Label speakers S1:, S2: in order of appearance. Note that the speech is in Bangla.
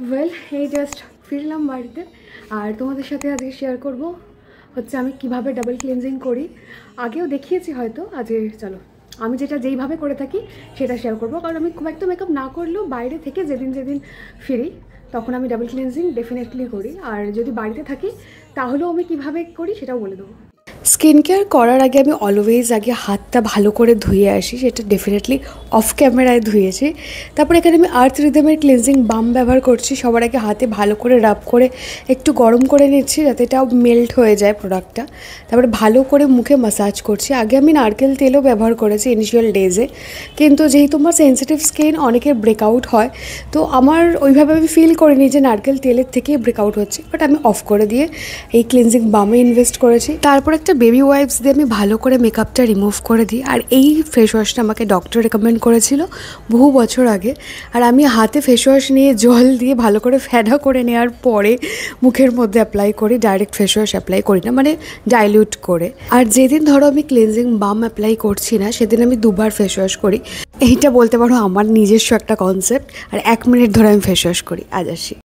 S1: ওয়েল, এই জাস্ট ফিরলাম বাড়িতে, আর তোমাদের সাথে আজকে শেয়ার করব হচ্ছে আমি কিভাবে ডাবল ক্লিনজিং করি। আগেও দেখিয়েছি হয়তো, আজকে চলো আমি যেইভাবে করে থাকি সেটা শেয়ার করবো। কারণ আমি খুব একটা মেকআপ না করলেও বাইরে থেকে যেদিন ফিরি তখন আমি ডাবল ক্লিনজিং ডেফিনেটলি করি, আর যদি বাড়িতে থাকি তাহলেও আমি কিভাবে করি সেটাও বলে দেবো। স্কিন কেয়ার করার আগে আমি অলওয়েজ আগে হাতটা ভালো করে ধুয়ে আসি, সেটা ডেফিনেটলি অফ ক্যামেরায় ধুয়েছি। তারপর এখানে আমি আর্থ রিদমের ক্লিনজিং বাম ব্যবহার করছি। সবার আগে হাতে ভালো করে রাব করে একটু গরম করে নিচ্ছি যাতে এটাও মেল্ট হয়ে যায় প্রোডাক্টটা। তারপরে ভালো করে মুখে ম্যাসাজ করছি। আগে আমি নারকেল তেলও ব্যবহার করেছি ইনিশিয়াল ডেজে, কিন্তু যেহেতু আমার সেন্সিটিভ স্কিন, অনেকের ব্রেকআউট হয়, তো আমার ওইভাবে আমি ফিল করিনি যে নারকেল তেলের থেকেই ব্রেকআউট হচ্ছে, বাট আমি অফ করে দিয়ে এই ক্লিনজিং বামে ইনভেস্ট করেছি। তারপর একটা বেবি ওয়াইপস দিয়ে আমি ভালো করে মেকআপটা রিমুভ করে দিই। আর এই ফেস ওয়াশটা আমাকে ডক্টর রেকমেন্ড করেছিল বহু বছর আগে, আর আমি হাতে ফেস ওয়াশ নিয়ে জল দিয়ে ভালো করে ফেডা করে নেওয়ার পরে মুখের মধ্যে অ্যাপ্লাই করি, ডাইরেক্ট ফেস ওয়াশ অ্যাপ্লাই করি না, মানে ডাইলিউট করে। আর যেদিন ধরো আমি ক্লিনজিং বাম অ্যাপ্লাই করছি না সেদিন আমি দুবার ফেস ওয়াশ করি। এইটা বলতে পারো আমার নিজস্ব একটা কনসেপ্ট। আর 1 মিনিট ধরে আমি ফেস ওয়াশ করি। আজ আসি।